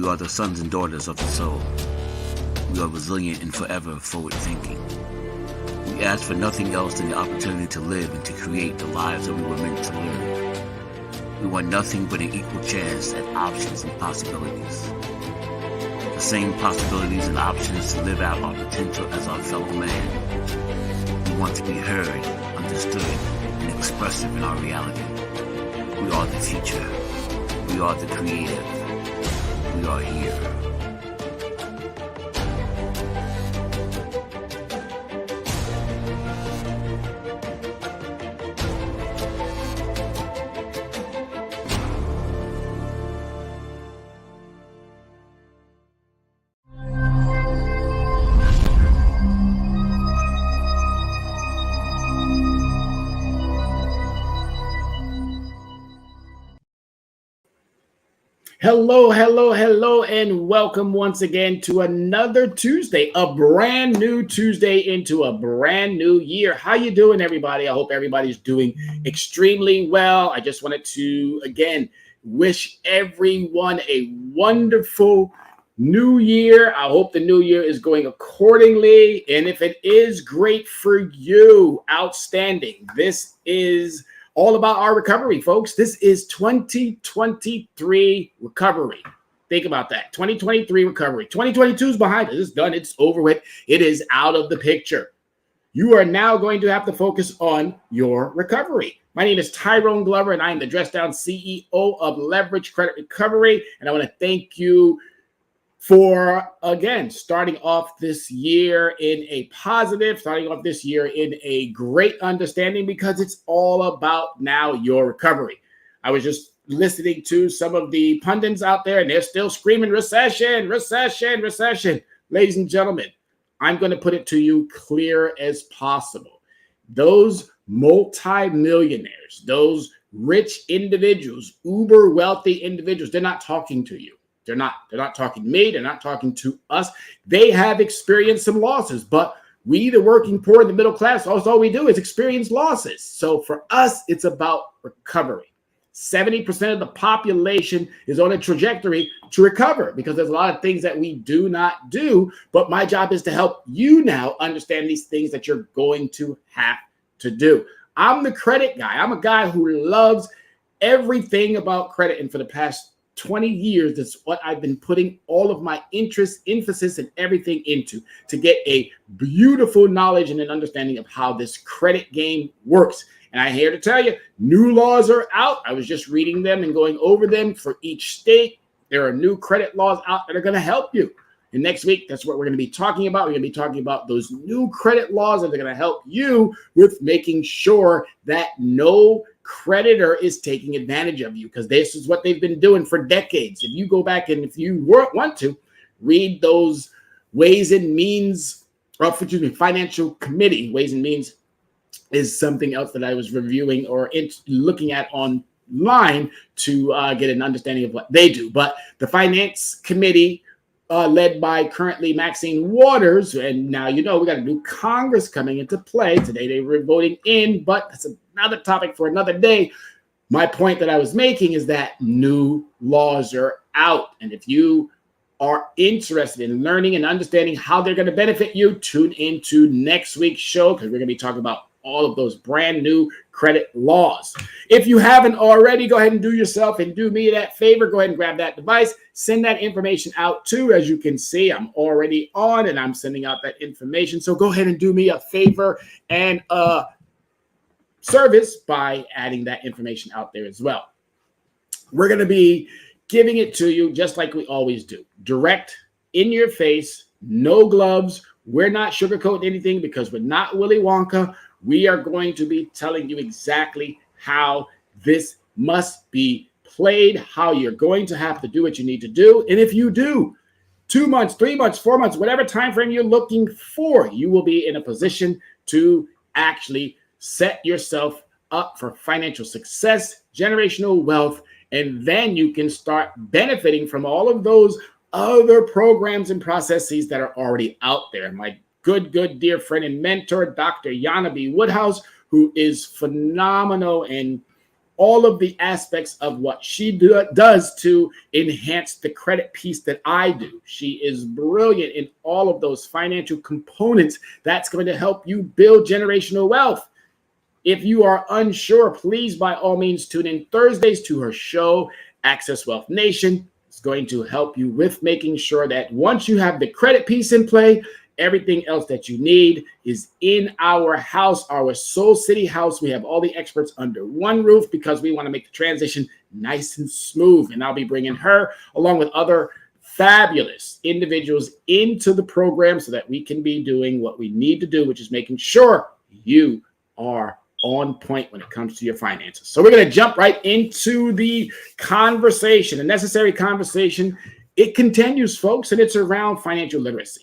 We are the sons and daughters of the soul. We are resilient and forever forward-thinking. We ask for nothing else than the opportunity to live and to create the lives that we were meant to live. We want nothing but an equal chance at options and possibilities. The same possibilities and options to live out our potential as our fellow man. We want to be heard, understood, and expressive in our reality. We are the future. We are the creative. We are here. Hello, and welcome once again to another Tuesday, a brand new Tuesday into a brand new year. How you doing, everybody? I hope everybody's doing extremely well. I just wanted to, again, wish everyone a wonderful new year. I hope the new year is going accordingly, and if it is, great for you. Outstanding. This is all about our recovery, folks. This is 2023 recovery. Think about that. 2023 recovery. 2022 is behind us. It's done. It's over with. It is out of the picture. You are now going to have to focus on your recovery. My name is Tyrone Glover, and I am the Dress Down CEO of Leverage Credit Recovery. And I want to thank you for, again, starting off this year in a positive, starting off this year in a great understanding, because it's all about now your recovery. I was just listening to some of the pundits out there, and they're still screaming recession, recession, recession. Ladies and gentlemen, I'm going to put it to you clear as possible. Those multi-millionaires, those rich individuals, uber wealthy individuals, they're not talking to you. They're not talking to me. They're not talking to us. They have experienced some losses, but we, the working poor and the middle class, all we do is experience losses. So for us, it's about recovery. 70% of the population is on a trajectory to recover, because there's a lot of things that we do not do. But my job is to help you now understand these things that you're going to have to do. I'm the credit guy. I'm a guy who loves everything about credit. And for the past 20 years, that's what I've been putting all of my interest, emphasis, and everything into, to get a beautiful knowledge and an understanding of how this credit game works. And I'm here to tell you, new laws are out. I was just reading them and going over them for each state. There are new credit laws out that are going to help you. And next week, that's what we're going to be talking about. We're going to be talking about those new credit laws that are going to help you with making sure that no creditor is taking advantage of you, because this is what they've been doing for decades. If you go back and if you want to read those Ways and Means, Financial Committee, Ways and Means is something else that I was reviewing or looking at online to get an understanding of what they do. But the Finance Committee, led by currently Maxine Waters, and now we got a new Congress coming into play. Today they were voting in, but that's another topic for another day. My point that I was making is that new laws are out, and if you are interested in learning and understanding how they're going to benefit you, tune into next week's show, because we're going to be talking about all of those brand new credit laws. If you haven't already, go ahead and do yourself and do me that favor. Go ahead and grab that device. Send that information out too. As you can see, I'm already on and I'm sending out that information. So go ahead and do me a favor and service by adding that information out there as well. We're going to be giving it to you just like we always do. Direct, in your face, no gloves. We're not sugarcoating anything, because we're not Willy Wonka. We are going to be telling you exactly how this must be played, how you're going to have to do what you need to do. And if you do 2 months, 3 months, 4 months, whatever time frame you're looking for, you will be in a position to actually set yourself up for financial success, generational wealth, and then you can start benefiting from all of those other programs and processes that are already out there. My good dear friend and mentor, Dr. Yana B. Woodhouse, who is phenomenal and all of the aspects of what she does to enhance the credit piece that I do. She is brilliant in all of those financial components that's going to help you build generational wealth. If you are unsure, please, by all means, tune in Thursdays to her show, Access Wealth Nation. It's going to help you with making sure that once you have the credit piece in play, everything else that you need is in our house, our Soul City house. We have all the experts under one roof because we want to make the transition nice and smooth. And I'll be bringing her along with other fabulous individuals into the program so that we can be doing what we need to do, which is making sure you are on point when it comes to your finances. So we're going to jump right into the conversation, a necessary conversation. It continues, folks, and it's around financial literacy.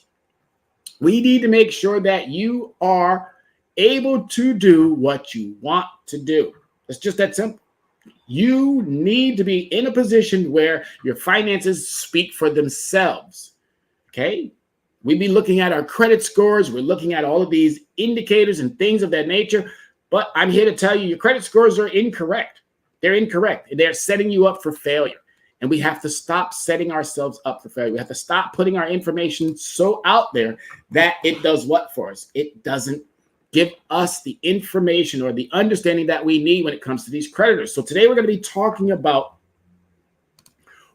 We need to make sure that you are able to do what you want to do. It's just that simple. You need to be in a position where your finances speak for themselves. Okay? We be looking at our credit scores. We're looking at all of these indicators and things of that nature. But I'm here to tell you, your credit scores are incorrect. They're incorrect. They're setting you up for failure. And we have to stop setting ourselves up for failure. We have to stop putting our information so out there that it does what for us? It doesn't give us the information or the understanding that we need when it comes to these creditors. So today we're going to be talking about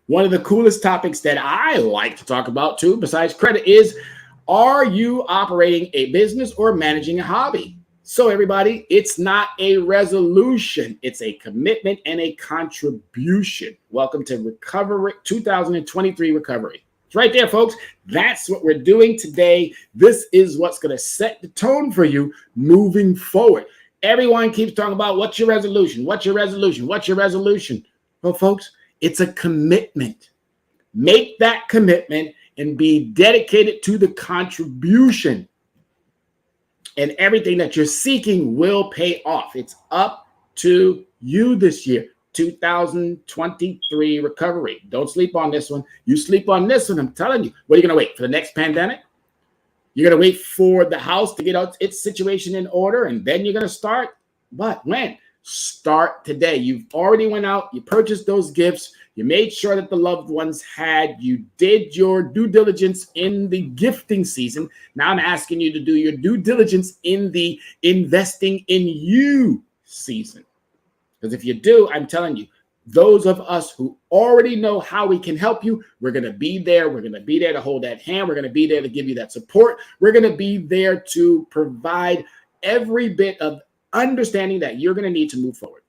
one of the coolest topics that I like to talk about too, besides credit, is are you operating a business or managing a hobby? So everybody, it's not a resolution. It's a commitment and a contribution. Welcome to Recovery 2023 Recovery. It's right there, folks. That's what we're doing today. This is what's going to set the tone for you moving forward. Everyone keeps talking about what's your resolution? What's your resolution? What's your resolution? Well, folks, it's a commitment. Make that commitment and be dedicated to the contribution. And everything that you're seeking will pay off. It's up to you this year, 2023 recovery. Don't sleep on this one. You sleep on this one, I'm telling you. What are you going to wait for the next pandemic? You're going to wait for the house to get out its situation in order, and then you're going to start? But when? Start today. You've already went out, you purchased those gifts, you made sure that the loved ones had, you did your due diligence in the gifting season. Now I'm asking you to do your due diligence in the investing in you season. Because if you do, I'm telling you, those of us who already know how we can help you, we're going to be there. We're going to be there to hold that hand. We're going to be there to give you that support. We're going to be there to provide every bit of understanding that you're going to need to move forward.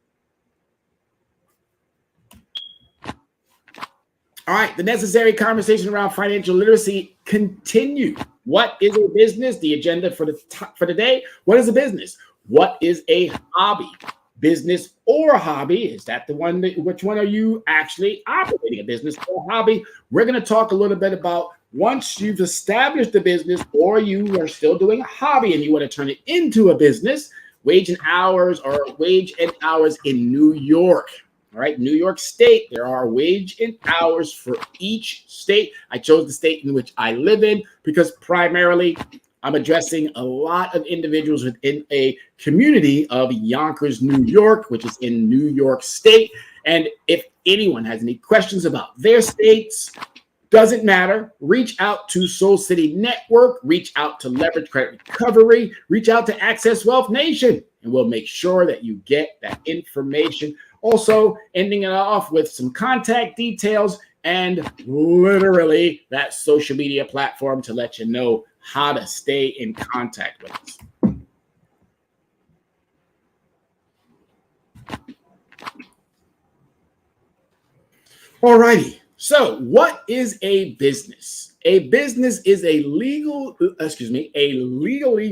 All right, the necessary conversation around financial literacy continue. What is a business? The agenda for the day. What is a business? What is a hobby? Business or hobby? Is that the one? Which one are you actually operating? A business or a hobby? We're going to talk a little bit about once you've established a business or you are still doing a hobby and you want to turn it into a business. Wage and hours in New York. All right, New York State, there are wage and hours for each state. I chose the state in which I live in because primarily I'm addressing a lot of individuals within a community of Yonkers, New York, which is in New York State. And if anyone has any questions about their states, doesn't matter. Reach out to Soul City Network, reach out to Leverage Credit Recovery, reach out to Access Wealth Nation, and we'll make sure that you get that information. Also, ending it off with some contact details and literally that social media platform to let you know how to stay in contact with us. All righty. So what is a business? A business is a legally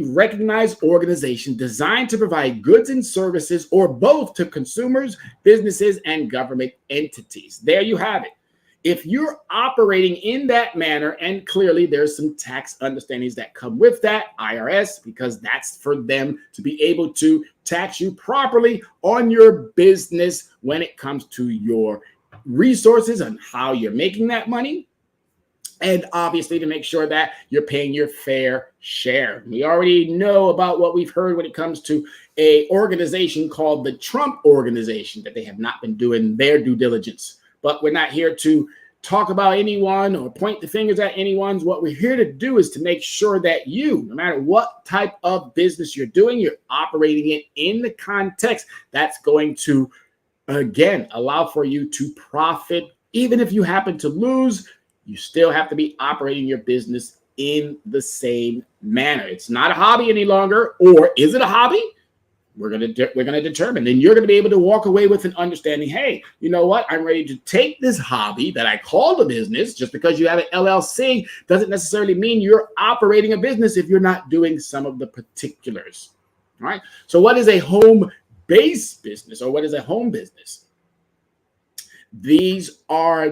recognized organization designed to provide goods and services or both to consumers, businesses, and government entities. There you have it. If you're operating in that manner, and clearly there's some tax understandings that come with that, IRS, because that's for them to be able to tax you properly on your business when it comes to your resources and how you're making that money. And obviously to make sure that you're paying your fair share. We already know about what we've heard when it comes to a organization called the Trump Organization, that they have not been doing their due diligence. But we're not here to talk about anyone or point the fingers at anyone's. What we're here to do is to make sure that you, no matter what type of business you're doing, you're operating it in the context that's going to, again, allow for you to profit. Even if you happen to lose, you still have to be operating your business in the same manner. It's not a hobby any longer. Or is it a hobby? We're gonna determine. Then you're gonna be able to walk away with an understanding. Hey, you know what? I'm ready to take this hobby that I called a business. Just because you have an LLC doesn't necessarily mean you're operating a business if you're not doing some of the particulars. All right. So, what is a home-based business, or what is a home business? There are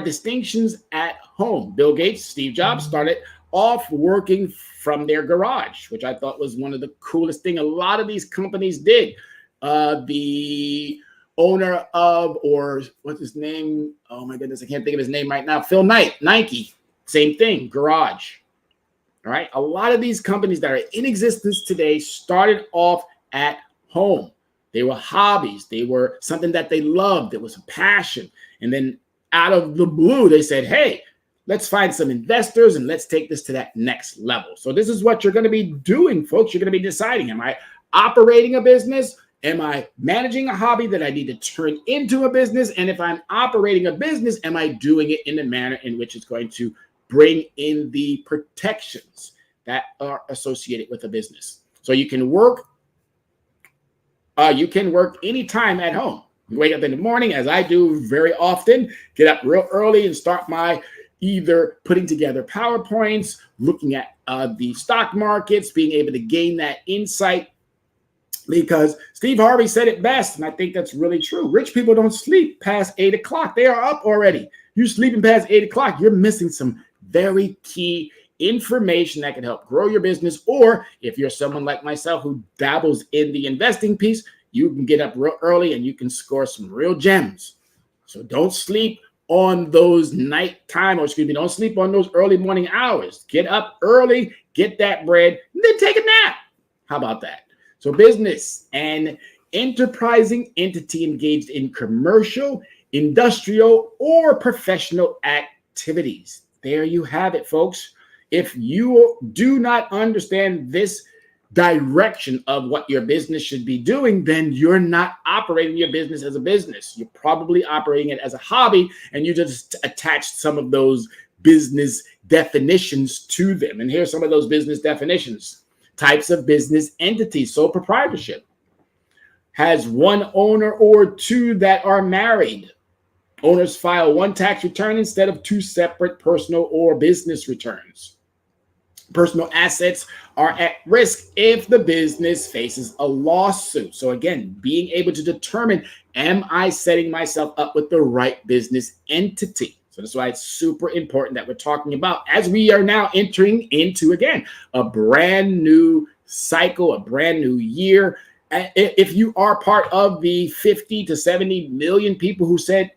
distinctions at home. Bill Gates, Steve Jobs started off working from their garage, which I thought was one of the coolest things a lot of these companies did. The owner of, or what's his name? Oh my goodness, I can't think of his name right now. Phil Knight, Nike, same thing, garage. All right. A lot of these companies that are in existence today started off at home. They were hobbies. They were something that they loved. It was a passion. And then out of the blue, they said, hey, let's find some investors and let's take this to that next level. So this is what you're going to be doing, folks. You're going to be deciding, am I operating a business? Am I managing a hobby that I need to turn into a business? And if I'm operating a business, am I doing it in the manner in which it's going to bring in the protections that are associated with a business? So you can work anytime at home. You wake up in the morning, as I do very often, get up real early and start my either putting together PowerPoints, looking at the stock markets, being able to gain that insight. Because Steve Harvey said it best, and I think that's really true. Rich people don't sleep past 8 o'clock. They are up already. You sleeping past 8 o'clock, you're missing some very key information that can help grow your business. Or if you're someone like myself who dabbles in the investing piece, you can get up real early and you can score some real gems. So don't sleep on those don't sleep on those early morning hours. Get up early, get that bread, and then take a nap. How about that? So business, an enterprising entity engaged in commercial, industrial, or professional activities. There you have it, folks. If you do not understand this direction of what your business should be doing, then you're not operating your business as a business. You're probably operating it as a hobby, and you just attached some of those business definitions to them. And here's some of those business definitions. Types of business entities. Sole proprietorship. Has one owner or two that are married. Owners file one tax return instead of two separate personal or business returns. Personal assets are at risk if the business faces a lawsuit. So again, being able to determine, am I setting myself up with the right business entity? So that's why it's super important that we're talking about, as we are now entering into, again, a brand new cycle, a brand new year. If you are part of the 50 to 70 million people who said,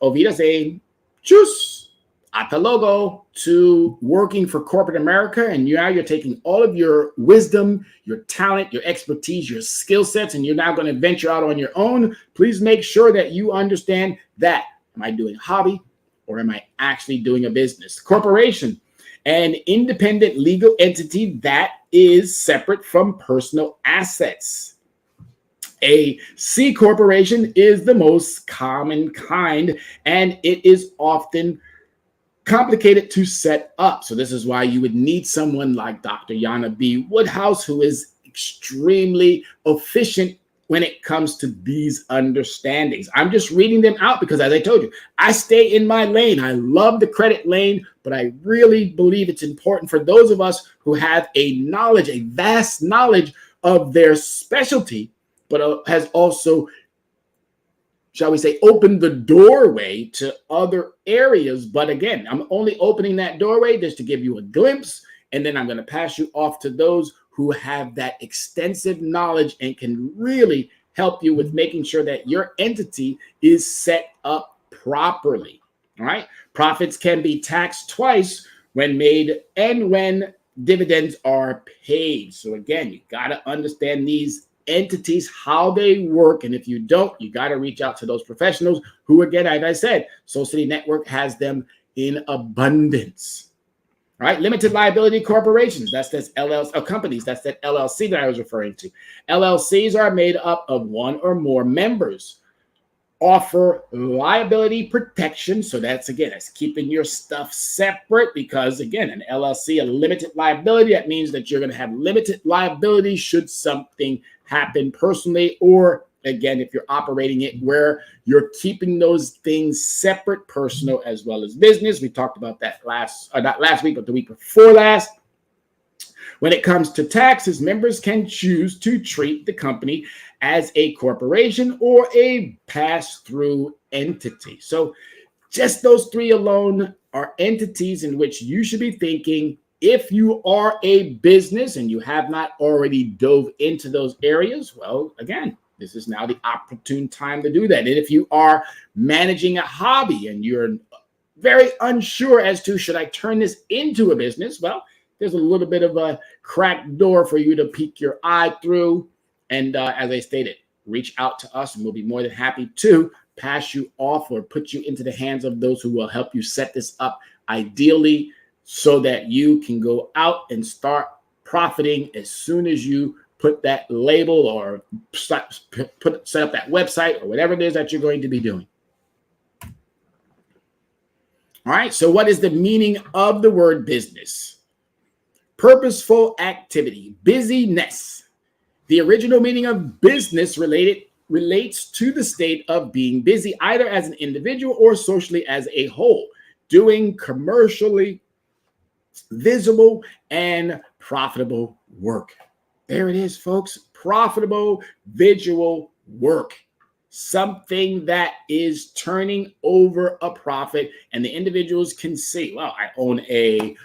Ovidas choose hasta luego, to working for corporate America, and you're taking all of your wisdom, your talent, your expertise, your skill sets, and you're now going to venture out on your own, please make sure that you understand that. Am I doing a hobby, or am I actually doing a business? Corporation, an independent legal entity that is separate from personal assets. A C corporation is the most common kind, and it is often complicated to set up. So this is why you would need someone like Dr. Yana B. Woodhouse, who is extremely efficient when it comes to these understandings. I'm just reading them out because, as I told you, I stay in my lane. I love the credit lane, but I really believe it's important for those of us who have a vast knowledge of their specialty, but has also, shall we say, opened the doorway to other areas. But again, I'm only opening that doorway just to give you a glimpse, and then I'm going to pass you off to those who have that extensive knowledge and can really help you with making sure that your entity is set up properly. All right. Profits can be taxed twice when made and when dividends are paid. So again, you got to understand these entities, how they work. And if you don't, you got to reach out to those professionals who, again, as I said, Soul City Network has them in abundance. All right, limited liability corporations, that's LLC, companies, that's that LLC that I was referring to. LLCs are made up of one or more members, offer liability protection. So that's, again, that's keeping your stuff separate because, again, an LLC, a limited liability, that means that you're going to have limited liability should something happen personally, or again, if you're operating it where you're keeping those things separate, personal as well as business. We talked about that not last week, but the week before last. When it comes to taxes, members can choose to treat the company as a corporation or a pass-through entity. So just those three alone are entities in which you should be thinking. If you are a business and you have not already dove into those areas, well, again, this is now the opportune time to do that. And if you are managing a hobby and you're very unsure as to should I turn this into a business, well, there's a little bit of a cracked door for you to peek your eye through. And as I stated, reach out to us and we'll be more than happy to pass you off or put you into the hands of those who will help you set this up ideally so that you can go out and start profiting as soon as you put that label or set up that website or whatever it is that you're going to be doing. All right, so what is the meaning of the word business? Purposeful activity, busyness. The original meaning of business relates to the state of being busy, either as an individual or socially as a whole, doing commercially visible and profitable work. There it is, folks. Profitable visual work. Something that is turning over a profit, and the individuals can see, well, I own a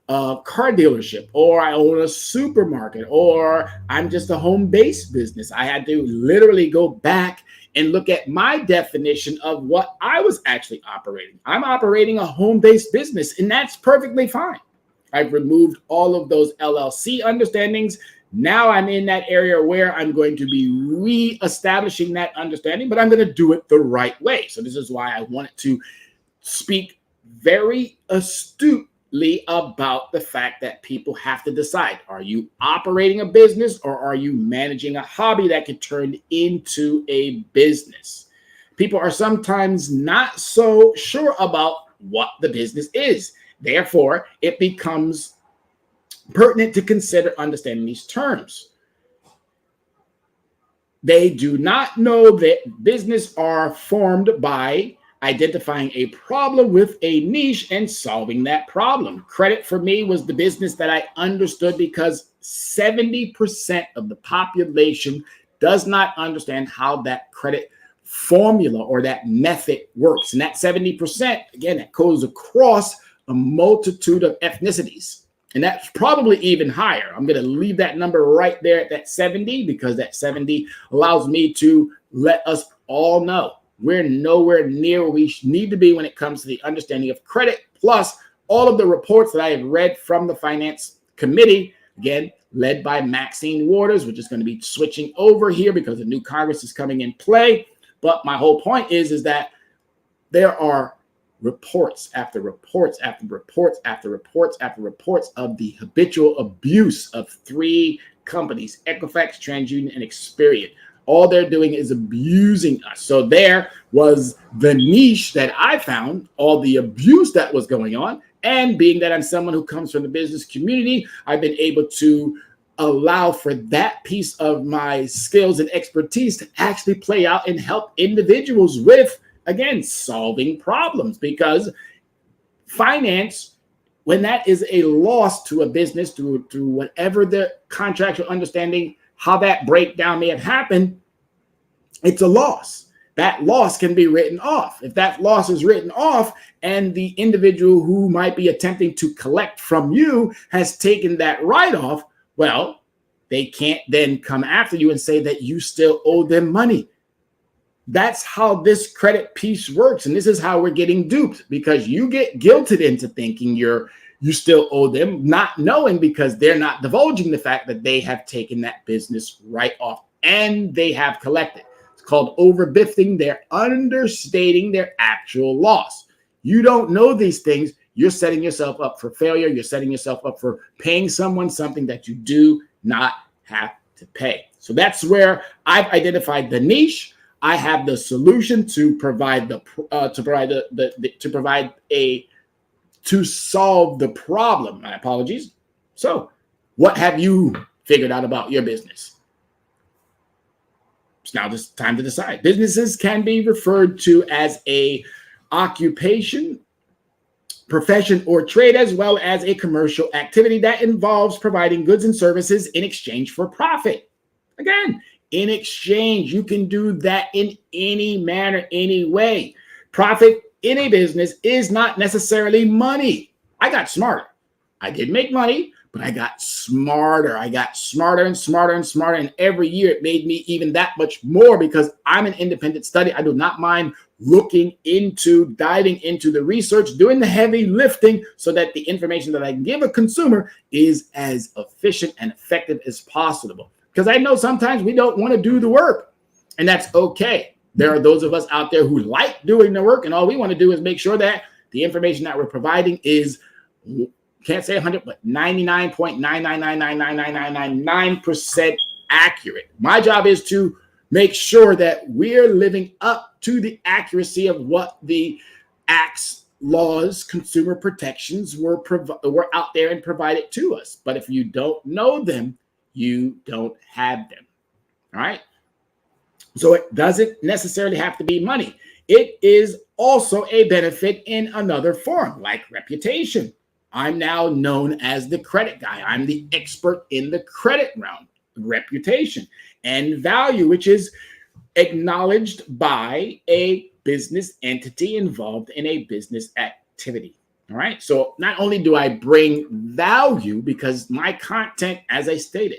car dealership, or I own a supermarket, or I'm just a home-based business. I had to literally go back and look at my definition of what I was actually operating. I'm operating a home-based business, and that's perfectly fine. I've removed all of those LLC understandings. Now I'm in that area where I'm going to be re-establishing that understanding, but I'm going to do it the right way. So this is why I wanted to speak very astutely about the fact that people have to decide, are you operating a business or are you managing a hobby that can turn into a business? People are sometimes not so sure about what the business is. Therefore, it becomes pertinent to consider understanding these terms. They do not know that business are formed by identifying a problem with a niche and solving that problem. Credit for me was the business that I understood because 70% of the population does not understand how that credit formula or that method works. And that 70%, again, that goes across a multitude of ethnicities. And that's probably even higher. I'm going to leave that number right there at that 70 because that 70 allows me to let us all know we're nowhere near where we need to be when it comes to the understanding of credit, plus all of the reports that I have read from the Finance Committee, again, led by Maxine Waters, which is going to be switching over here because the new Congress is coming in play. But my whole point is that there are reports after reports after reports after reports after reports of the habitual abuse of three companies, Equifax, TransUnion, and Experian. All they're doing is abusing us. So there was the niche that I found, all the abuse that was going on. And being that I'm someone who comes from the business community, I've been able to allow for that piece of my skills and expertise to actually play out and help individuals with, again, solving problems. Because finance, when that is a loss to a business through whatever the contractual understanding, how that breakdown may have happened, it's a loss. That loss can be written off. If that loss is written off and the individual who might be attempting to collect from you has taken that write-off, well, they can't then come after you and say that you still owe them money. that's how this credit piece works. And this is how we're getting duped, because you get guilted into thinking you still owe them, not knowing, because they're not divulging the fact that they have taken that business right off and they have collected. It's called overbiffing. They're understating their actual loss. You don't know these things. You're setting yourself up for failure. You're setting yourself up for paying someone something that you do not have to pay. So that's where I've identified the niche. I have the solution to provide to solve the problem. My apologies. So, what have you figured out about your business? It's now just time to decide. Businesses can be referred to as a occupation, profession, or trade, as well as a commercial activity that involves providing goods and services in exchange for profit. Again, in exchange, you can do that in any manner, any way. Profit in a business is not necessarily money. I got smarter. I did make money, but I got smarter. I got smarter and smarter and smarter. And every year it made me even that much more, because I'm an independent study. I do not mind diving into the research, doing the heavy lifting, so that the information that I can give a consumer is as efficient and effective as possible. Because I know sometimes we don't want to do the work, and that's okay. There are those of us out there who like doing the work, and all we want to do is make sure that the information that we're providing is, can't say 100, but 99.9999999% accurate. My job is to make sure that we're living up to the accuracy of what the acts, laws, consumer protections were out there and provided to us. But if you don't know them, you don't have them. All right. So it doesn't necessarily have to be money. It is also a benefit in another form, like reputation. I'm now known as the credit guy. I'm the expert in the credit realm. Reputation and value, which is acknowledged by a business entity involved in a business activity. All right. So not only do I bring value, because my content, as I stated,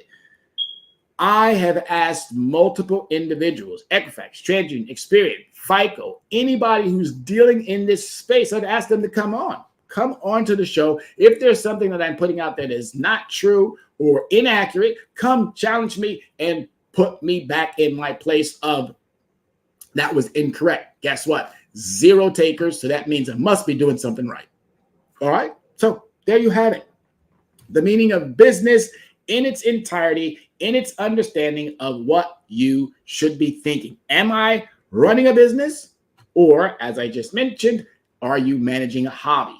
I have asked multiple individuals, Equifax, TransUnion, Experian, FICO, anybody who's dealing in this space, I've asked them to come on to the show. If there's something that I'm putting out that is not true or inaccurate, come challenge me and put me back in my place of that was incorrect. Guess what? 0 takers. So that means I must be doing something right. All right. So there you have it. The meaning of business in its entirety, in its understanding of what you should be thinking. Am I running a business? Or, as I just mentioned, are you managing a hobby?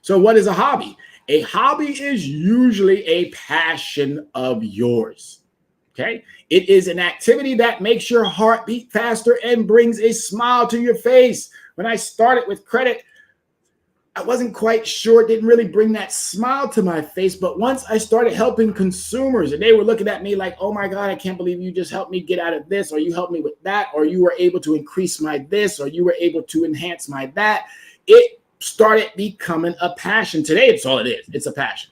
So what is a hobby? A hobby is usually a passion of yours. Okay? It is an activity that makes your heart beat faster and brings a smile to your face. When I started with credit, I wasn't quite sure. It didn't really bring that smile to my face. But once I started helping consumers and they were looking at me like, oh my God, I can't believe you just helped me get out of this, or you helped me with that, or you were able to increase my this, or you were able to enhance my that, it started becoming a passion. Today, it's all it is. It's a passion.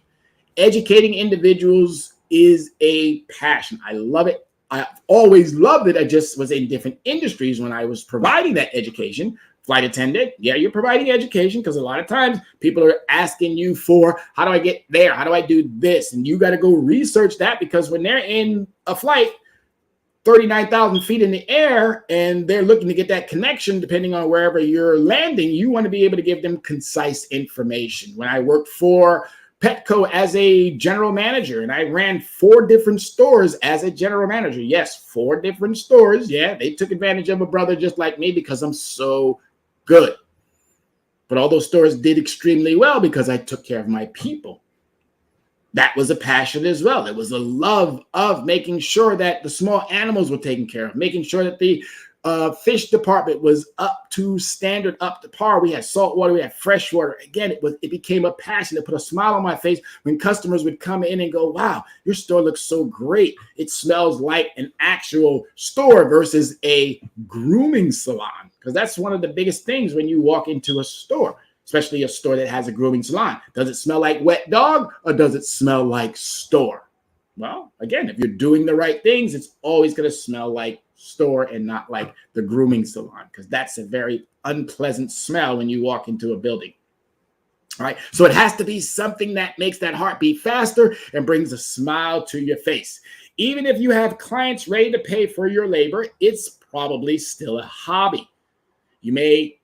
Educating individuals is a passion. I love it. I've always loved it. I just was in different industries when I was providing that education. Flight attendant, yeah, you're providing education, because a lot of times people are asking you for, how do I get there? How do I do this? And you got to go research that, because when they're in a flight 39,000 feet in the air and they're looking to get that connection, depending on wherever you're landing, you want to be able to give them concise information. When I worked for Petco as a general manager, and I ran 4 different stores as a general manager. Yes, 4 different stores. Yeah, they took advantage of a brother just like me, because I'm so good. But all those stores did extremely well because I took care of my people. That was a passion as well. It was a love of making sure that the small animals were taken care of, making sure that the fish department was up to standard, up to par. We had salt water, we had fresh water. Again, it became a passion. It put a smile on my face when customers would come in and go, wow, your store looks so great. It smells like an actual store versus a grooming salon. Because that's one of the biggest things when you walk into a store, especially a store that has a grooming salon. Does it smell like wet dog, or does it smell like store? Well, again, if you're doing the right things, it's always going to smell like store and not like the grooming salon, because that's a very unpleasant smell when you walk into a building. All right. So it has to be something that makes that heart beat faster and brings a smile to your face. Even if you have clients ready to pay for your labor, it's probably still a hobby. You may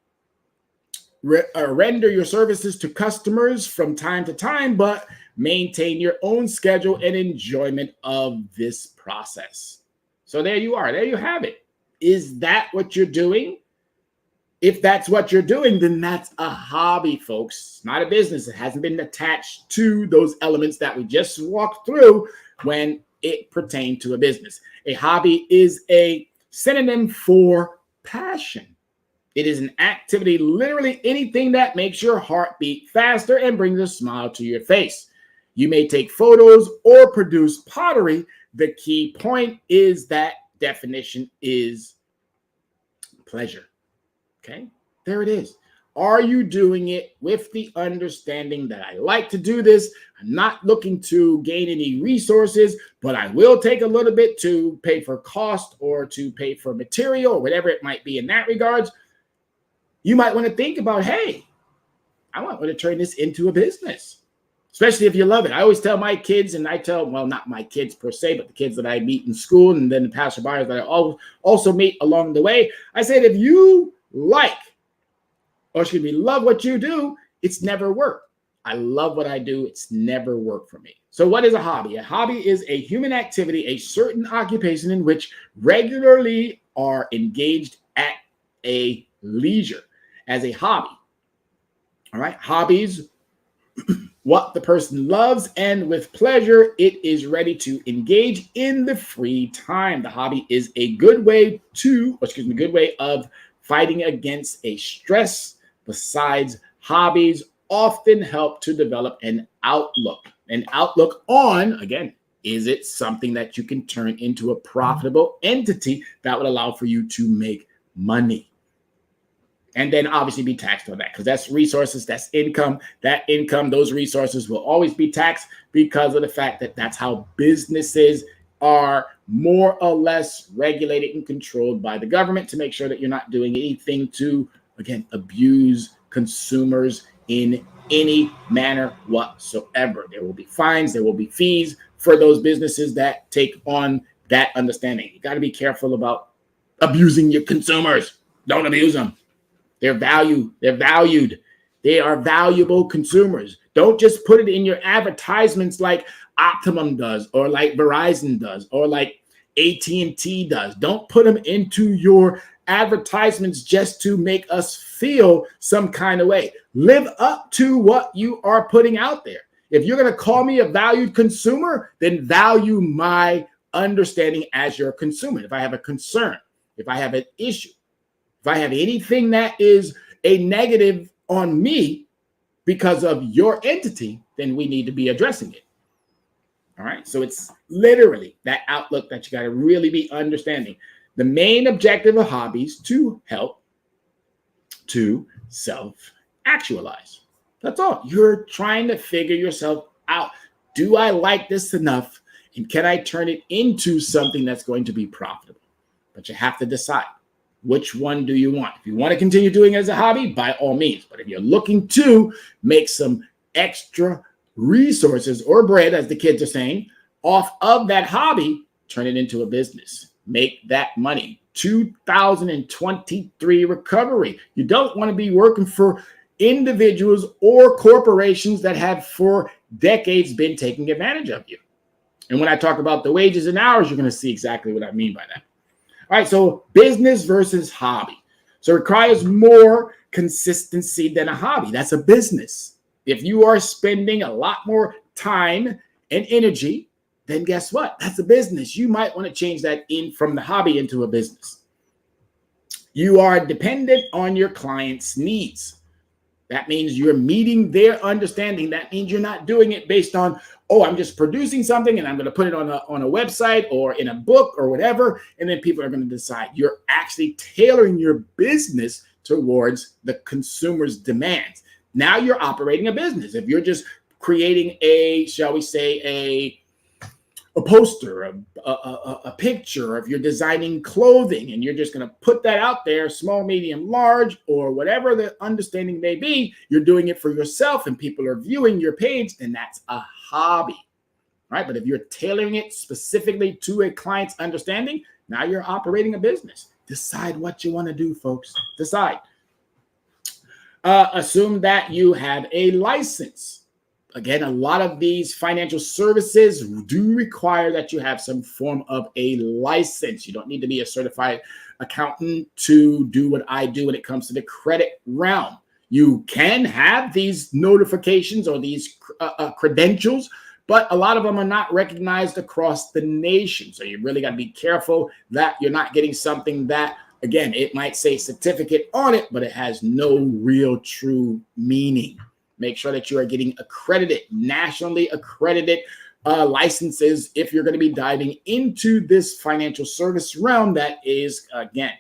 render your services to customers from time to time, but maintain your own schedule and enjoyment of this process. So there you are. There you have it. Is that what you're doing? If that's what you're doing, then that's a hobby, folks. It's not a business. It hasn't been attached to those elements that we just walked through when it pertained to a business. A hobby is a synonym for passion. It is an activity, literally anything that makes your heart beat faster and brings a smile to your face. You may take photos or produce pottery. The key point is that definition is pleasure. Okay, there it is. Are you doing it with the understanding that I like to do this? I'm not looking to gain any resources, but I will take a little bit to pay for cost or to pay for material or whatever it might be in that regards. You might want to think about, hey, I want to turn this into a business, especially if you love it. I always tell my kids, and I tell, well, not my kids per se, but the kids that I meet in school and then the passerbyers that I also meet along the way. I said, if you love what you do, it's never work. I love what I do. It's never work for me. So what is a hobby? A hobby is a human activity, a certain occupation in which regularly are engaged at a leisure as a hobby. All right. Hobbies, what the person loves, and with pleasure, it is ready to engage in the free time. The hobby is a good way of fighting against a stress. Besides, hobbies often help to develop an outlook on, again, is it something that you can turn into a profitable entity that would allow for you to make money? And then obviously be taxed on that, because that's resources, that's income. That income, those resources will always be taxed because of the fact that that's how businesses are more or less regulated and controlled by the government, to make sure that you're not doing anything to, again, abuse consumers in any manner whatsoever. There will be fines, there will be fees for those businesses that take on that understanding. You got to be careful about abusing your consumers. Don't abuse them. They're valued. They are valuable consumers. Don't just put it in your advertisements like Optimum does, or like Verizon does, or like AT&T does. Don't put them into your advertisements just to make us feel some kind of way. Live up to what you are putting out there. If you're going to call me a valued consumer, then value my understanding as your consumer. If I have a concern, if I have an issue, if I have anything that is a negative on me because of your entity, then we need to be addressing it. All right. So it's literally that outlook that you got to really be understanding. The main objective of hobbies to help to self-actualize. That's all. You're trying to figure yourself out. Do I like this enough? And can I turn it into something that's going to be profitable? But you have to decide. Which one do you want? If you want to continue doing it as a hobby, by all means. But if you're looking to make some extra resources or bread, as the kids are saying, off of that hobby, turn it into a business. Make that money. 2023 recovery. You don't want to be working for individuals or corporations that have for decades been taking advantage of you. And when I talk about the wages and hours, you're going to see exactly what I mean by that. All right, so business versus hobby. So it requires more consistency than a hobby. That's a business. If you are spending a lot more time and energy, then guess what? That's a business. You might want to change that in from the hobby into a business. You are dependent on your client's needs. That means you're meeting their understanding. That means you're not doing it based on, oh, I'm just producing something and I'm going to put it on a website or in a book or whatever, and then people are going to decide. You're actually tailoring your business towards the consumer's demands. Now you're operating a business. If you're just creating a, shall we say, a poster, a picture of you're designing clothing, and you're just going to put that out there, small, medium, large, or whatever the understanding may be, you're doing it for yourself and people are viewing your page, then that's a hobby, right? But if you're tailoring it specifically to a client's understanding, now you're operating a business. Decide what you want to do, folks. Decide. Assume that you have a license. Again, a lot of these financial services do require that you have some form of a license. You don't need to be a certified accountant to do what I do when it comes to the credit realm. You can have these notifications or these credentials, but a lot of them are not recognized across the nation. So you really got to be careful that you're not getting something that, again, it might say certificate on it, but it has no real true meaning. Make sure that you are getting accredited, nationally accredited licenses if you're going to be diving into this financial service realm that is, again,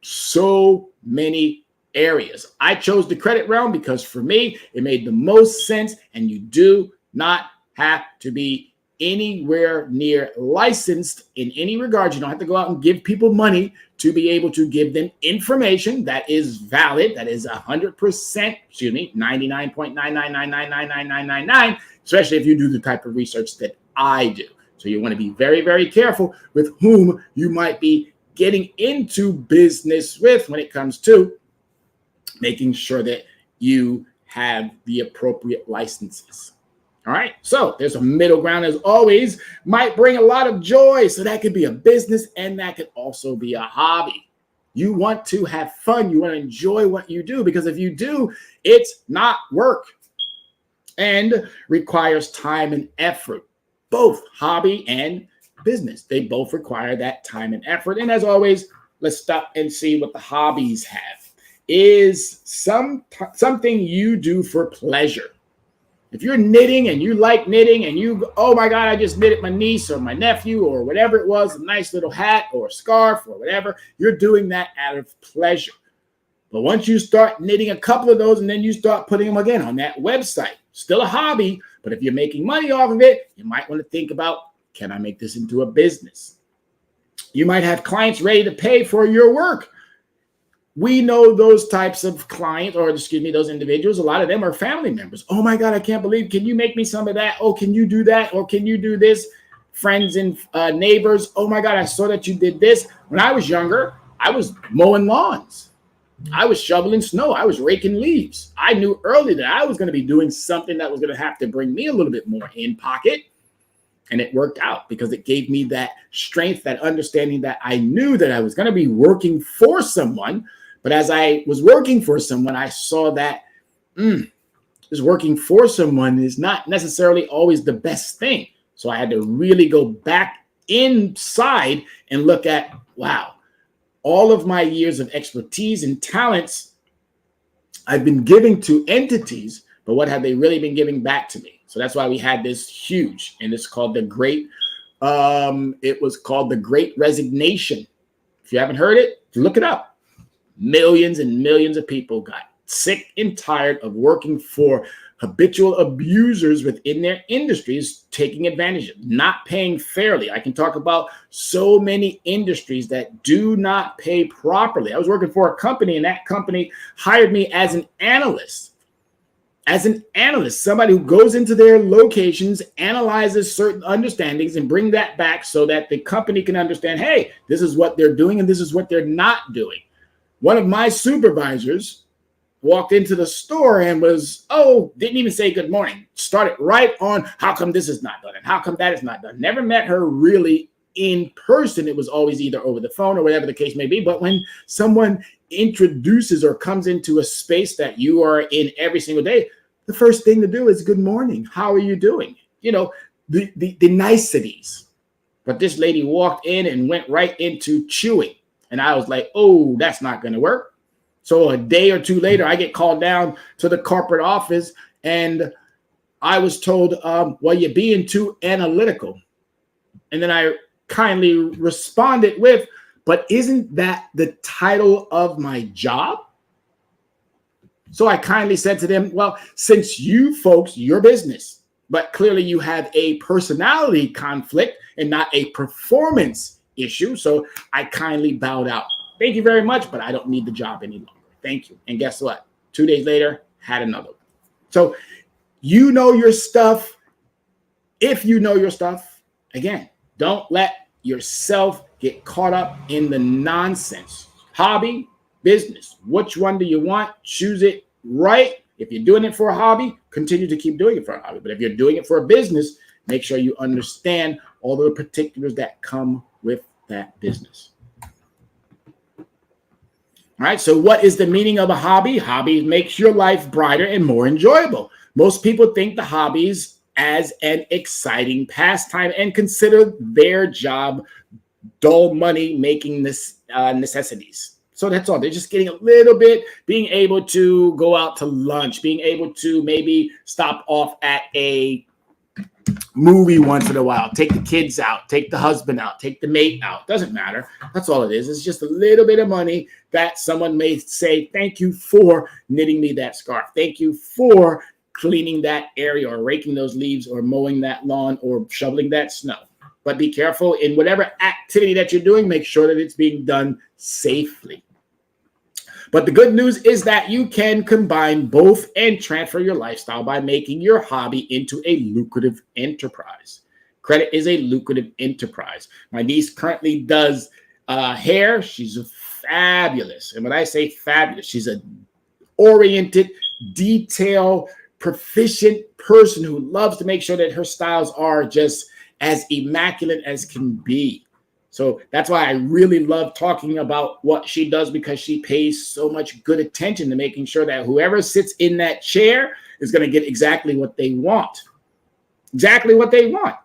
so many areas. I chose the credit realm because for me, it made the most sense, and you do not have to be anywhere near licensed in any regard. You don't have to go out and give people money to be able to give them information that is valid, that is 100%, 99.999999999, especially if you do the type of research that I do. So you want to be very, very careful with whom you might be getting into business with when it comes to making sure that you have the appropriate licenses. All right, so there's a middle ground, as always, might bring a lot of joy. So that could be a business and that could also be a hobby. You want to have fun. You want to enjoy what you do, because if you do, it's not work and requires time and effort. Both hobby and business, they both require that time and effort. And as always, let's stop and see what the hobbies have. Is something you do for pleasure. If you're knitting and you like knitting and you, oh my God, I just knitted my niece or my nephew or whatever it was, a nice little hat or scarf or whatever, you're doing that out of pleasure. But once you start knitting a couple of those and then you start putting them again on that website, still a hobby, but if you're making money off of it, you might want to think about, can I make this into a business? You might have clients ready to pay for your work. We know those types of clients, or excuse me, those individuals. A lot of them are family members. Oh my God, I can't believe, can you make me some of that? Oh, can you do that? Or can you do this? Friends and neighbors. Oh my God, I saw that you did this. When I was younger, I was mowing lawns. I was shoveling snow. I was raking leaves. I knew early that I was going to be doing something that was going to have to bring me a little bit more in pocket. And it worked out because it gave me that strength, that understanding that I knew that I was going to be working for someone. But as I was working for someone, I saw that this working for someone is not necessarily always the best thing. So I had to really go back inside and look at, wow, all of my years of expertise and talents I've been giving to entities, but what have they really been giving back to me? So that's why we had this huge, and it's called the Great, it was called the Great Resignation. If you haven't heard it, look it up. Millions and millions of people got sick and tired of working for habitual abusers within their industries, taking advantage of, not paying fairly. I can talk about so many industries that do not pay properly. I was working for a company, and that company hired me as an analyst. As an analyst, somebody who goes into their locations, analyzes certain understandings, and bring that back so that the company can understand, hey, this is what they're doing and this is what they're not doing. One of my supervisors walked into the store and didn't even say good morning. Started right on, how come this is not done? And how come that is not done? Never met her really in person. It was always either over the phone or whatever the case may be. But when someone introduces or comes into a space that you are in every single day, the first thing to do is good morning. How are you doing? You know, the niceties. But this lady walked in and went right into chewing. And I was like, oh, that's not going to work. So a day or two later, I get called down to the corporate office, and I was told, well, you're being too analytical. And then I kindly responded with, but isn't that the title of my job? So I kindly said to them, well, since you folks, your business, but clearly you have a personality conflict and not a performance issue. So I kindly bowed out. Thank you very much, but I don't need the job any longer. Thank you. And guess what? 2 days later, had another one. So you know your stuff. If you know your stuff, again, don't let yourself get caught up in the nonsense. Hobby, business. Which one do you want? Choose it right. If you're doing it for a hobby, continue to keep doing it for a hobby. But if you're doing it for a business, make sure you understand all the particulars that come with that business. All right, so what is the meaning of a hobby? Hobby makes your life brighter and more enjoyable. Most people think the hobbies as an exciting pastime and consider their job dull money making necessities. So that's all. They're just getting a little bit, being able to go out to lunch, being able to maybe stop off at a movie once in a while, take the kids out, take the husband out, take the mate out. Doesn't matter. That's all it is. It's just a little bit of money that someone may say, thank you for knitting me that scarf. Thank you for cleaning that area or raking those leaves or mowing that lawn or shoveling that snow. But be careful in whatever activity that you're doing, make sure that it's being done safely. But the good news is that you can combine both and transfer your lifestyle by making your hobby into a lucrative enterprise. Credit is a lucrative enterprise. My niece currently does hair. She's fabulous. And when I say fabulous, she's an oriented, detail, proficient person who loves to make sure that her styles are just as immaculate as can be. So that's why I really love talking about what she does, because she pays so much good attention to making sure that whoever sits in that chair is going to get exactly what they want. Exactly what they want,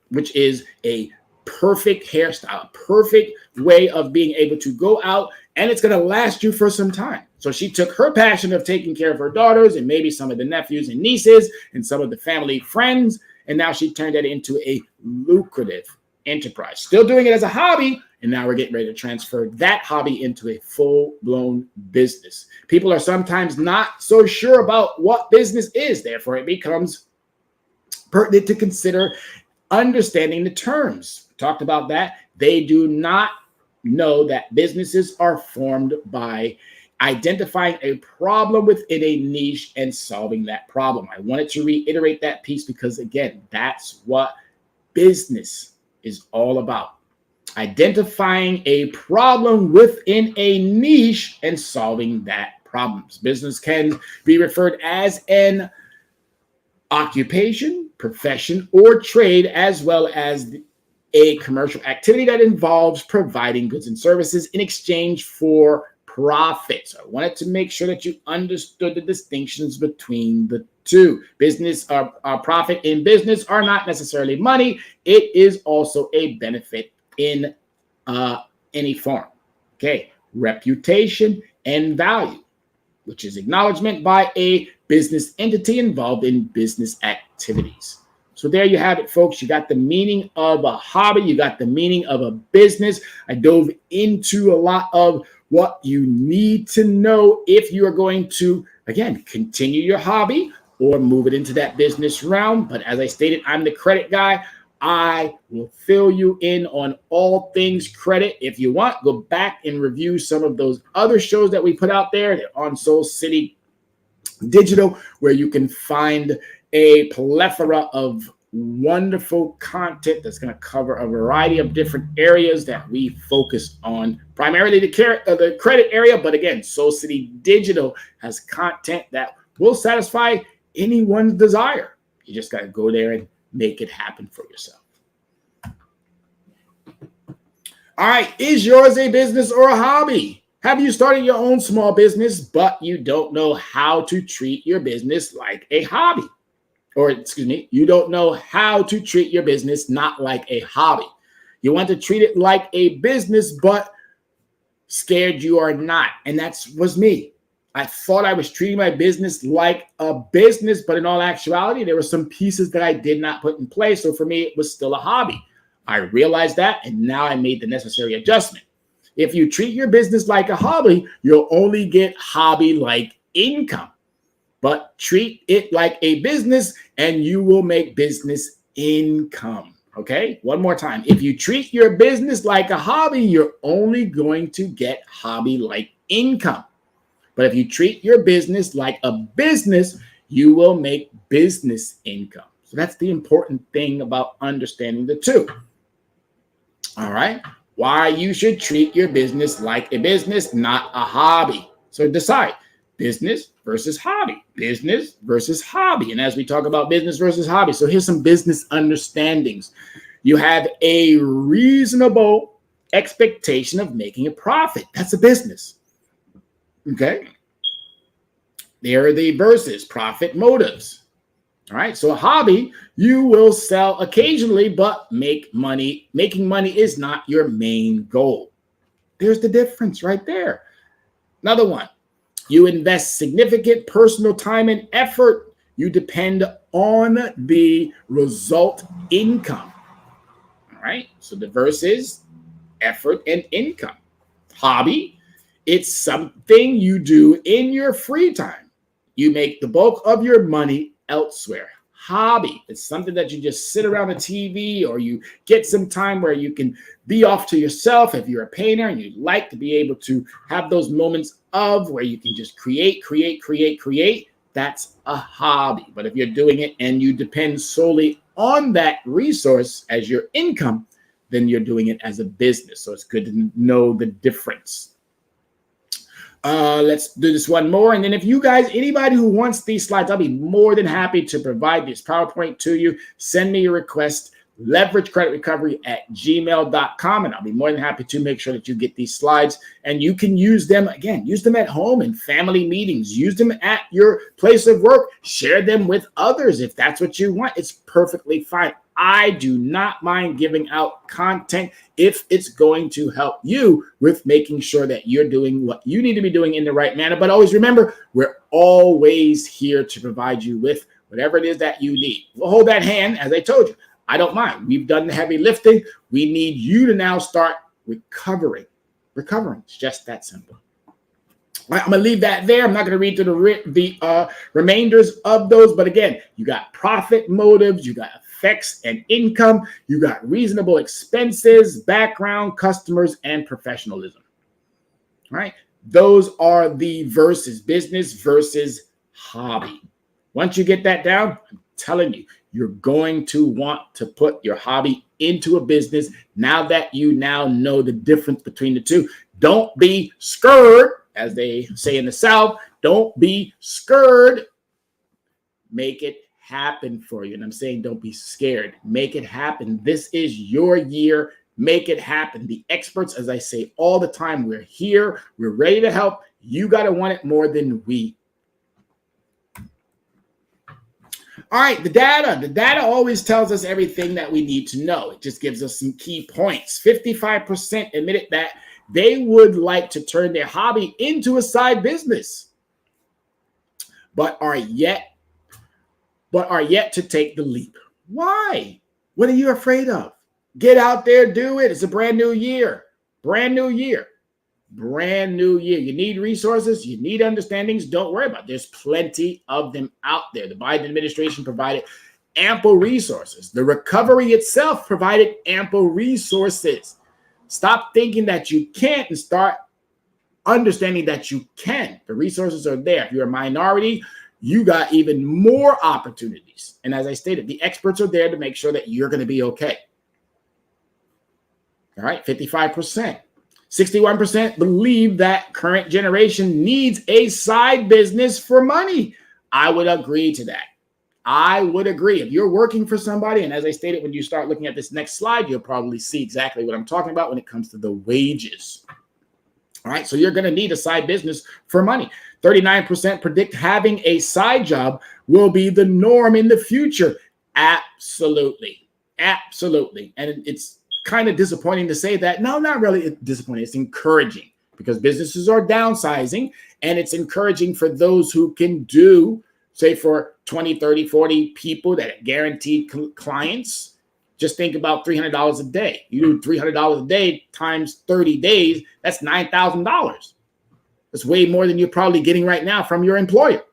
which is a perfect hairstyle, a perfect way of being able to go out, and it's going to last you for some time. So she took her passion of taking care of her daughters and maybe some of the nephews and nieces and some of the family friends, and now she turned that into a lucrative enterprise. Still doing it as a hobby, and now we're getting ready to transfer that hobby into a full-blown business. People are sometimes not so sure about what business is. Therefore, it becomes pertinent to consider understanding the terms. Talked about that. They do not know that businesses are formed by identifying a problem within a niche and solving that problem. I wanted to reiterate that piece because, again, that's what business is all about. Identifying a problem within a niche and solving that problem. Business can be referred as an occupation, profession, or trade, as well as a commercial activity that involves providing goods and services in exchange for profit. So I wanted to make sure that you understood the distinctions between the two. Business, profit in business are not necessarily money. It is also a benefit in any form. Okay, reputation and value, which is acknowledgement by a business entity involved in business activities. So there you have it, folks. You got the meaning of a hobby. You got the meaning of a business. I dove into a lot of what you need to know if you are going to, again, continue your hobby or move it into that business realm. But as I stated, I'm the credit guy. I will fill you in on all things credit. If you want, go back and review some of those other shows that we put out there. They're on Soul City Digital, where you can find a plethora of wonderful content that's going to cover a variety of different areas that we focus on, primarily the credit area. But again, Soul City Digital has content that will satisfy anyone's desire. You just got to go there and make it happen for yourself. All right. Is yours a business or a hobby? Have you started your own small business, but you don't know how to treat your business like a hobby? Or, excuse me, you don't know how to treat your business not like a hobby. You want to treat it like a business, but scared you are not. And that was me. I thought I was treating my business like a business, but in all actuality, there were some pieces that I did not put in place. So for me, it was still a hobby. I realized that, and now I made the necessary adjustment. If you treat your business like a hobby, you'll only get hobby-like income. but treat it like a business and you will make business income. Okay, one more time. If you treat your business like a hobby, you're only going to get hobby-like income. But if you treat your business like a business, you will make business income. So that's the important thing about understanding the two. All right. Why you should treat your business like a business, not a hobby. So decide business versus hobby, business versus hobby. And as we talk about business versus hobby, so here's some business understandings. You have a reasonable expectation of making a profit. That's a business. Okay. There are the verses, profit motives. All right. So a hobby, you will sell occasionally, but make money. Making money is not your main goal. There's the difference right there. Another one, you invest significant personal time and effort. You depend on the result income. All right. So the verses, effort and income. Hobby, it's something you do in your free time. You make the bulk of your money elsewhere. Hobby, it's something that you just sit around the TV, or you get some time where you can be off to yourself. If you're a painter and you like to be able to have those moments of where you can just create, that's a hobby. But if you're doing it and you depend solely on that resource as your income, then you're doing it as a business. So it's good to know the difference. Let's do this one more. And then if you guys, anybody who wants these slides, I'll be more than happy to provide this PowerPoint to you. Send me your request, leveragecreditrecovery@gmail.com. And I'll be more than happy to make sure that you get these slides. And you can use them, again, use them at home in family meetings. Use them at your place of work. Share them with others if that's what you want. It's perfectly fine. I do not mind giving out content if it's going to help you with making sure that you're doing what you need to be doing in the right manner. But always remember, we're always here to provide you with whatever it is that you need. We'll hold that hand, as I told you. I don't mind. We've done the heavy lifting. We need you to now start recovering. Recovering. It's just that simple. All right, I'm going to leave that there. I'm not going to read through the remainders of those. But again, you got profit motives. You got effects and income. You got reasonable expenses, background, customers, and professionalism. All right. Those are the verses, business versus hobby. Once you get that down, I'm telling you, you're going to want to put your hobby into a business now that you now know the difference between the two. Don't be scared, as they say in the South. Don't be scared. Make it happen for you. And I'm saying don't be scared. Make it happen. This is your year. Make it happen. The experts, as I say all the time, we're here. We're ready to help. You got to want it more than we. All right, the data. The data always tells us everything that we need to know. It just gives us some key points. 55% admitted that they would like to turn their hobby into a side business, but are yet to take the leap. Why? What are you afraid of? Get out there, do it. It's a brand new year. Brand new year. Brand new year. You need resources. You need understandings. Don't worry about it. There's plenty of them out there. The Biden administration provided ample resources. The recovery itself provided ample resources. Stop thinking that you can't and start understanding that you can. The resources are there. If you're a minority, you got even more opportunities. And as I stated, the experts are there to make sure that you're going to be okay. All right, 55%. 61% believe that current generation needs a side business for money. I would agree to that. I would agree. If you're working for somebody, and as I stated, when you start looking at this next slide, you'll probably see exactly what I'm talking about when it comes to the wages. All right, so you're going to need a side business for money. 39% predict having a side job will be the norm in the future. Absolutely. Absolutely. And it's kind of disappointing to say that. No, not really disappointing. It's encouraging because businesses are downsizing, and it's encouraging for those who can do, say, for 20, 30, 40 people that are guaranteed clients. Just think about $300 a day. You do $300 a day times 30 days, that's $9,000. That's way more than you're probably getting right now from your employer.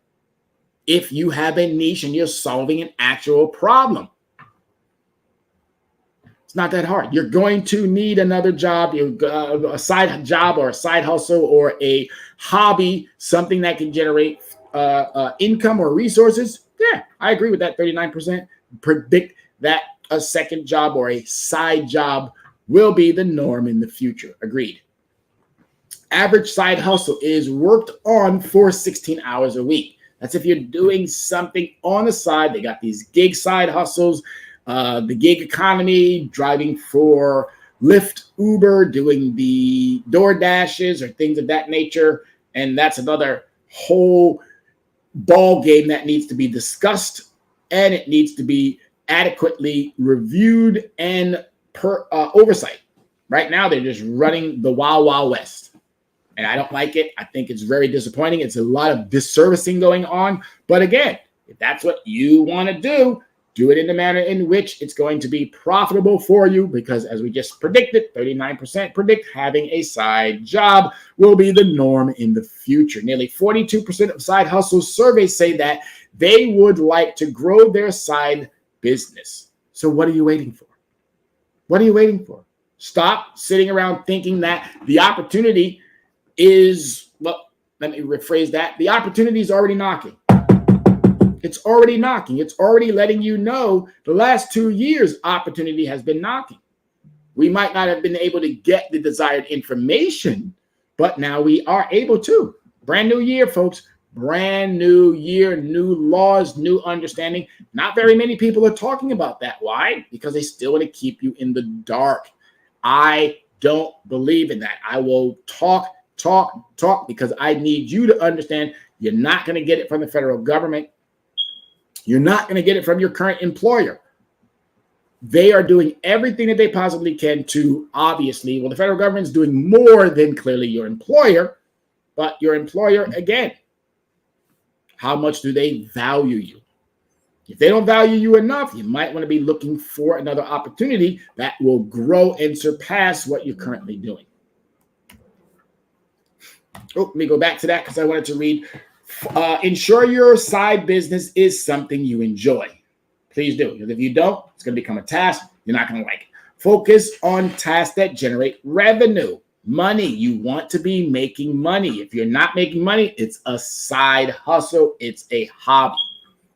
if you have a niche and you're solving an actual problem. It's not that hard. You're going to need another job, a side job or a side hustle or a hobby, something that can generate income or resources. Yeah, I agree with that 39%. Predict that a second job or a side job will be the norm in the future. Agreed. Average side hustle is worked on for 16 hours a week. That's if you're doing something on the side. They got these gig side hustles, the gig economy, driving for Lyft, Uber, doing the Door Dashes or things of that nature. And that's another whole ball game that needs to be discussed, and it needs to be adequately reviewed and oversight. Right now, they're just running the Wild Wild West. And I don't like it. I think it's very disappointing. It's a lot of disservicing going on. But again, if that's what you want to do it in the manner in which it's going to be profitable for you, because as we just predicted, 39% predict having a side job will be the norm in the future. Nearly 42% of side hustles surveys say that they would like to grow their side business. So what are you waiting for? What are you waiting for? Stop sitting around thinking that the opportunity is, well, let me rephrase that. The opportunity is already knocking. It's already knocking. It's already letting you know the last 2 years opportunity has been knocking. We might not have been able to get the desired information, but now we are able to. Brand new year, folks. Brand new year, new laws, new understanding. Not very many people are talking about that. Why? Because they still want to keep you in the dark. I don't believe in that. I will talk, because I need you to understand you're not going to get it from the federal government. You're not going to get it from your current employer. They are doing everything that they possibly can to, obviously, well, the federal government's doing more than clearly your employer, but your employer, again, how much do they value you? If they don't value you enough, you might want to be looking for another opportunity that will grow and surpass what you're currently doing. Oh, let me go back to that because I wanted to read. Ensure your side business is something you enjoy. Please do. Because if you don't, it's going to become a task. You're not going to like it. Focus on tasks that generate revenue, money. You want to be making money. If you're not making money, it's a side hustle. It's a hobby.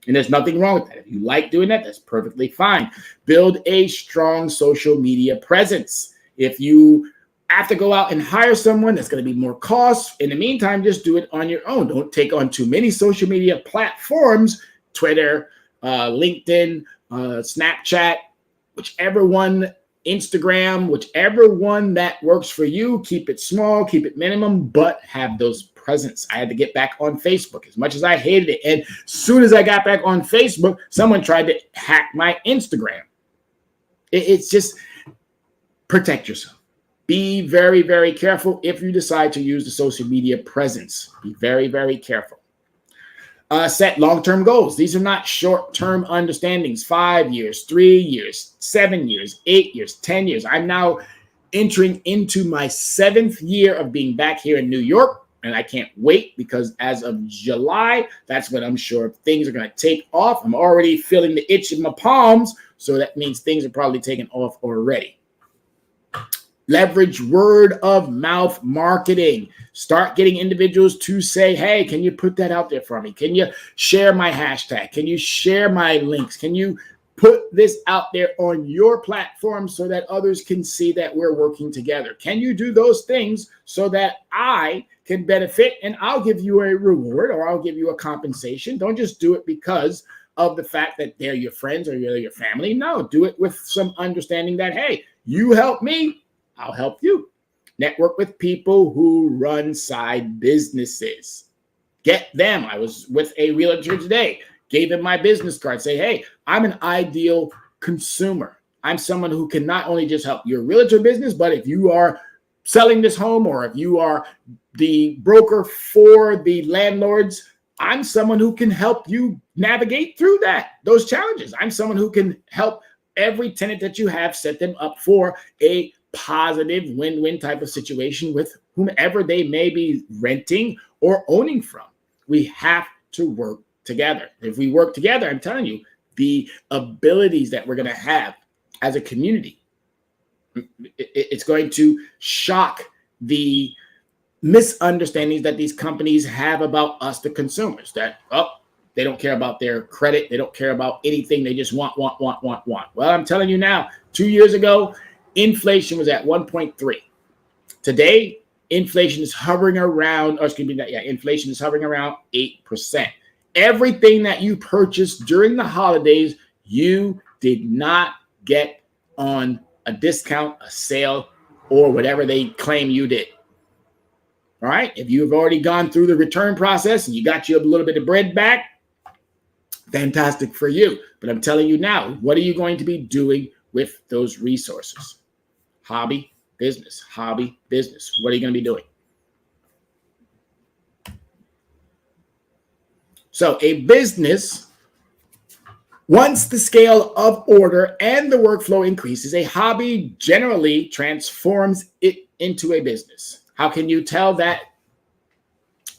And there's nothing wrong with that. If you like doing that, that's perfectly fine. Build a strong social media presence. If you have to go out and hire someone, that's going to be more costs. In the meantime, just do it on your own. Don't take on too many social media platforms, Twitter, LinkedIn, Snapchat, whichever one, Instagram, whichever one that works for you. Keep it small, keep it minimum, but have those presence. I had to get back on Facebook as much as I hated it. And as soon as I got back on Facebook, someone tried to hack my Instagram. It's just protect yourself. Be very, very careful if you decide to use the social media presence. Be very, very careful. Set long-term goals. These are not short-term understandings. 5 years, 3 years, 7 years, 8 years, 10 years. I'm now entering into my 7th year of being back here in New York, and I can't wait because as of July, that's when I'm sure things are going to take off. I'm already feeling the itch in my palms, so that means things are probably taking off already. Leverage word of mouth marketing. Start getting individuals to say, hey, can you put that out there for me? Can you share my hashtag? Can you share my links? Can you put this out there on your platform so that others can see that we're working together? Can you do those things so that I can benefit and I'll give you a reward or I'll give you a compensation? Don't just do it because of the fact that they're your friends or they're your family. No, do it with some understanding that, hey, you help me, I'll help you. Network with people who run side businesses. Get them. I was with a realtor today, gave him my business card, say, hey, I'm an ideal consumer. I'm someone who can not only just help your realtor business, but if you are selling this home or if you are the broker for the landlords, I'm someone who can help you navigate through those challenges. I'm someone who can help every tenant that you have set them up for a positive win-win type of situation with whomever they may be renting or owning from. We have to work together. If we work together, I'm telling you, the abilities that we're going to have as a community, it's going to shock the misunderstandings that these companies have about us, the consumers, that, oh, they don't care about their credit. They don't care about anything. They just want. Well, I'm telling you now, 2 years ago, inflation was at 1.3. Today, inflation is hovering around, inflation is hovering around 8%. Everything that you purchased during the holidays, you did not get on a discount, a sale, or whatever they claim you did. All right. If you've already gone through the return process and you got you a little bit of bread back, fantastic for you. But I'm telling you now, what are you going to be doing with those resources? Hobby, business, hobby, business. What are you going to be doing? So a business, once the scale of order and the workflow increases, a hobby generally transforms it into a business. How can you tell that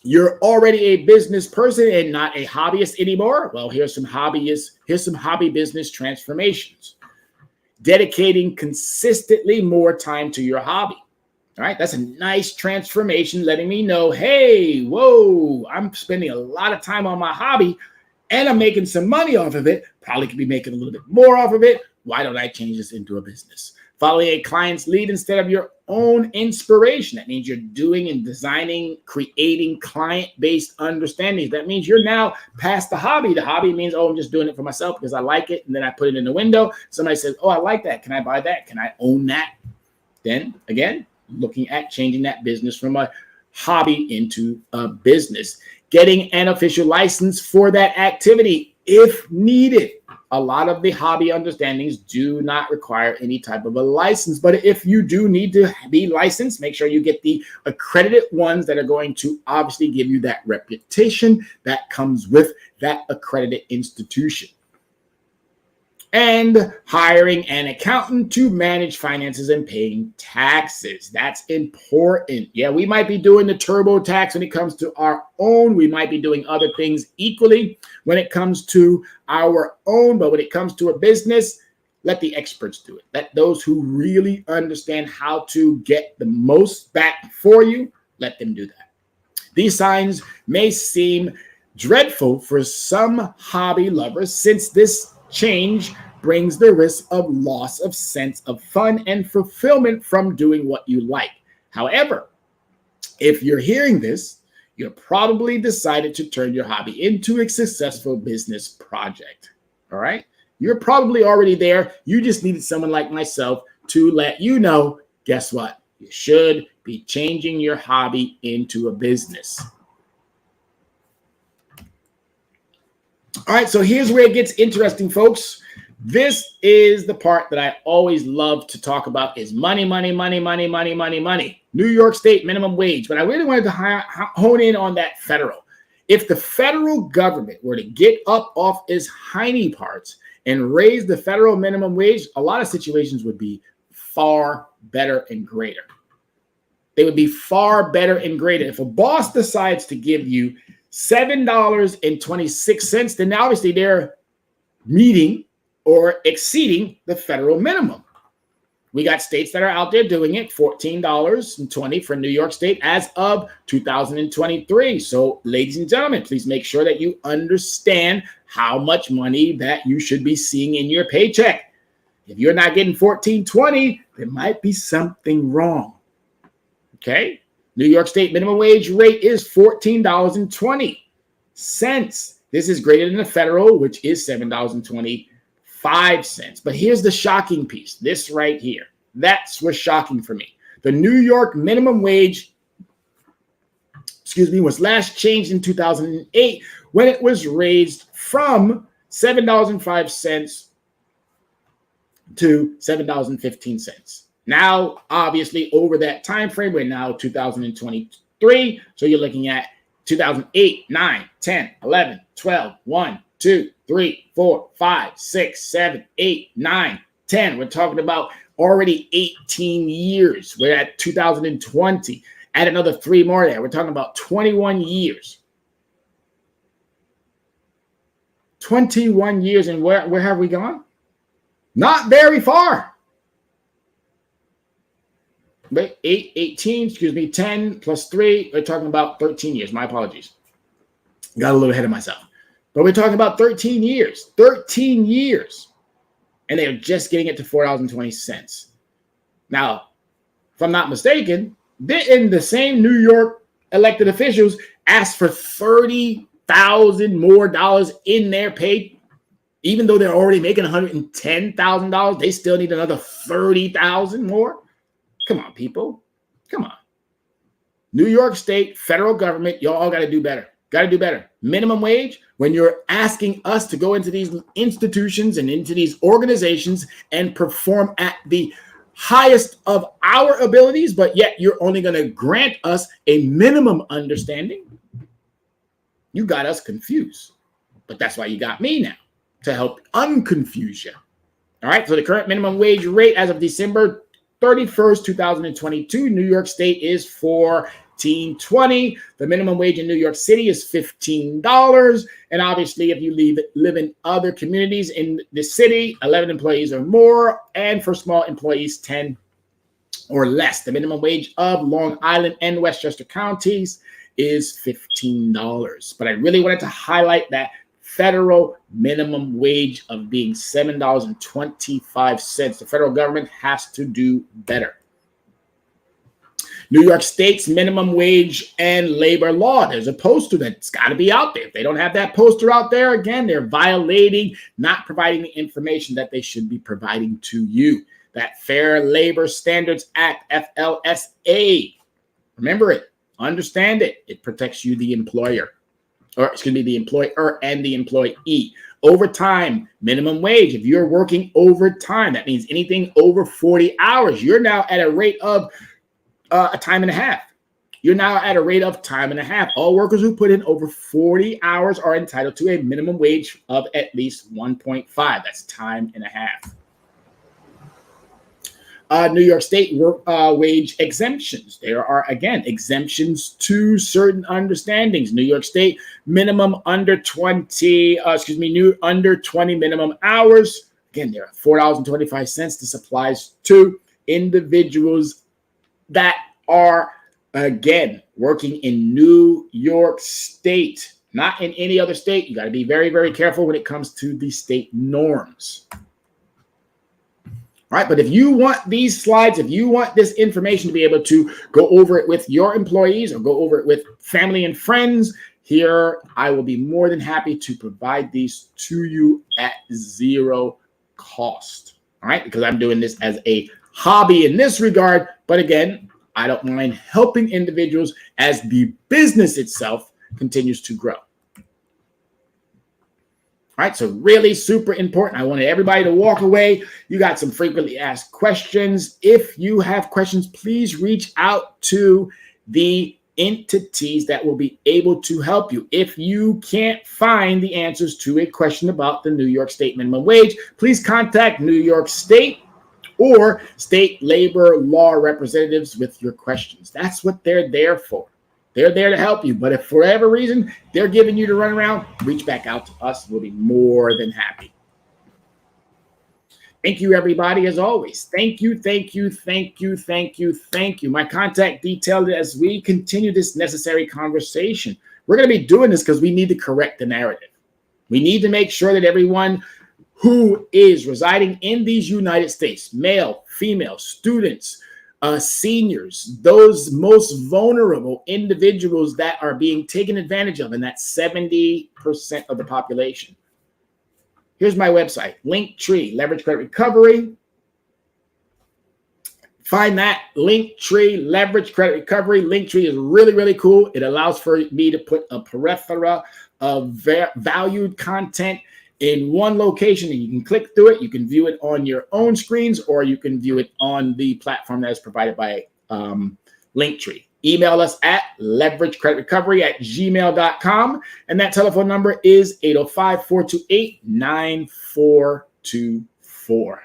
you're already a business person and not a hobbyist anymore? Well, here's some hobby business transformations. Dedicating consistently more time to your hobby. All right, that's a nice transformation, letting me know, hey, whoa, I'm spending a lot of time on my hobby and I'm making some money off of it. Probably could be making a little bit more off of it. Why don't I change this into a business? Following a client's lead instead of your own inspiration. That means you're doing and designing, creating client-based understandings. That means you're now past the hobby. The hobby means, oh, I'm just doing it for myself because I like it. And then I put it in the window. Somebody says, oh, I like that. Can I buy that? Can I own that? Then again, looking at changing that business from a hobby into a business. Getting an official license for that activity if needed. A lot of the hobby understandings do not require any type of a license, but if you do need to be licensed, make sure you get the accredited ones that are going to obviously give you that reputation that comes with that accredited institution. And hiring an accountant to manage finances and paying taxes. That's important. Yeah, we might be doing the TurboTax when it comes to our own. We might be doing other things equally when it comes to our own. But when it comes to a business, let the experts do it. Let those who really understand how to get the most back for you, let them do that. These signs may seem dreadful for some hobby lovers since this change brings the risk of loss of sense of fun and fulfillment from doing what you like. However, if you're hearing this, you're probably decided to turn your hobby into a successful business project. All right? You're probably already there. You just needed someone like myself to let you know, guess what? You should be changing your hobby into a business. All right, so here's where it gets interesting, folks. This is the part that I always love to talk about is money. New York State minimum wage. But I really wanted to hone in on that federal. If the federal government were to get up off its hiney parts and raise the federal minimum wage, a lot of situations would be far better and greater. They would be far better and greater. If a boss decides to give you $7.26, then obviously they're meeting or exceeding the federal minimum. We got states that are out there doing it, $14.20 for New York State as of 2023. So, ladies and gentlemen, please make sure that you understand how much money that you should be seeing in your paycheck. If you're not getting $14.20, there might be something wrong. Okay? New York State minimum wage rate is $14.20. This is greater than the federal, which is $7.25. But here's the shocking piece. This right here. That's what's shocking for me. The New York minimum wage, was last changed in 2008 when it was raised from $7.05 to $7.15. Now, obviously, over that time frame, we're now 2023. So you're looking at 2008, 9, 10, 11, 12, 1, 2, 3, 4, 5, 6, 7, 8, 9, 10. We're talking about already 18 years. We're at 2020. Add another 3 more there. We're talking about 21 years. 21 years, and where have we gone? Not very far. But 10 plus 3, we're talking about 13 years. My apologies. Got a little ahead of myself. But we're talking about 13 years. 13 years. And they're just getting it to $4.20. Now, if I'm not mistaken, didn't the same New York elected officials ask for $30,000 more in their pay? Even though they're already making $110,000, they still need another $30,000 more? Come on, people. Come on. New York State, federal government, y'all all got to do better. Got to do better. Minimum wage, when you're asking us to go into these institutions and into these organizations and perform at the highest of our abilities, but yet you're only going to grant us a minimum understanding, you got us confused. But that's why you got me now, to help unconfuse you. All right, so the current minimum wage rate as of December 31st, 2022, New York State is $14.20. The minimum wage in New York City is $15. And obviously, if you live in other communities in the city, 11 employees or more, and for small employees, 10 or less. The minimum wage of Long Island and Westchester counties is $15. But I really wanted to highlight that federal minimum wage of being $7.25. The federal government has to do better. New York State's minimum wage and labor law. There's a poster that's got to be out there. If they don't have that poster out there, again, they're violating, not providing the information that they should be providing to you. That Fair Labor Standards Act, FLSA. Remember it. Understand it. It protects you, the employer. Or excuse me, the employer and the employee. Overtime, minimum wage. If you're working overtime, that means anything over 40 hours. You're now at a rate of a time and a half. You're now at a rate of time and a half. All workers who put in over 40 hours are entitled to a minimum wage of at least 1.5. That's time and a half. New York State wage exemptions. There are, again, exemptions to certain understandings. New York State minimum under 20 minimum hours. Again, there are $4.25. This applies to individuals that are, again, working in New York State, not in any other state. You got to be very, very careful when it comes to the state norms. All right, but if you want these slides, if you want this information to be able to go over it with your employees or go over it with family and friends, here I will be more than happy to provide these to you at zero cost. All right, because I'm doing this as a hobby in this regard. But again, I don't mind helping individuals as the business itself continues to grow. All right, so really super important. I wanted everybody to walk away. You got some frequently asked questions. If you have questions, please reach out to the entities that will be able to help you. If you can't find the answers to a question about the New York State minimum wage, please contact New York State or state labor law representatives with your questions. That's what they're there for. They're there to help you. But if for whatever reason they're giving you the runaround, reach back out to us. We'll be more than happy. Thank you, everybody, as always. Thank you, thank you, thank you, thank you, thank you. My contact details as we continue this necessary conversation. We're going to be doing this because we need to correct the narrative. We need to make sure that everyone who is residing in these United States, male, female, students, seniors, those most vulnerable individuals that are being taken advantage of, and that's 70% of the population. Here's my website, Linktree, Leverage Credit Recovery. Find that, Linktree, Leverage Credit Recovery. Linktree is really, really cool. It allows for me to put a plethora of valued content in one location, and you can click through it. You can view it on your own screens, or you can view it on the platform that is provided by Linktree. Email us at leveragecreditrecovery@gmail.com, and that telephone number is 805-428-9424.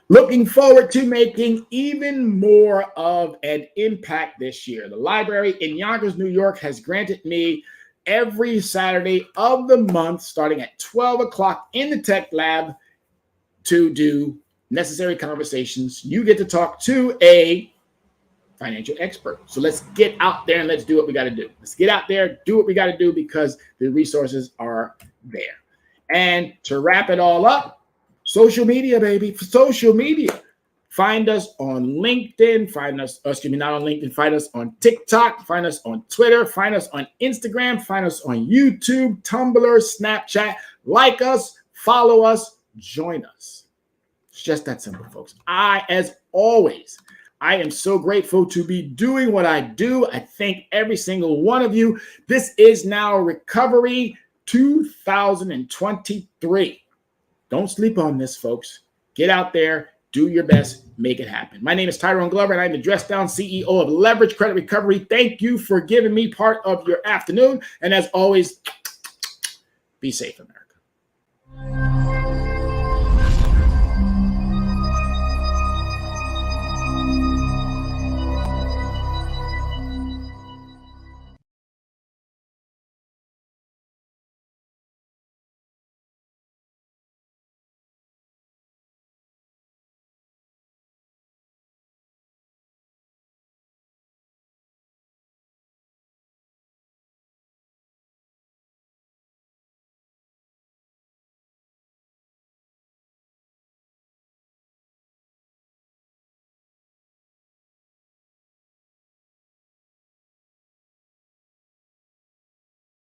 Looking forward to making even more of an impact this year. The library in Yonkers, New York has granted me every Saturday of the month, starting at 12 o'clock in the Tech Lab to do necessary conversations. You get to talk to a financial expert. So let's get out there and let's do what we got to do. Let's get out there, do what we got to do because the resources are there. And to wrap it all up, social media, baby, social media. Find us on LinkedIn, not on LinkedIn, find us on TikTok, find us on Twitter, find us on Instagram, find us on YouTube, Tumblr, Snapchat. Like us, follow us, join us. It's just that simple, folks. As always, I am so grateful to be doing what I do. I thank every single one of you. This is now Recovery 2023. Don't sleep on this, folks. Get out there, do your best, make it happen. My name is Tyrone Glover, and I'm the Dress Down CEO of Leverage Credit Recovery. Thank you for giving me part of your afternoon. And as always, be safe, America.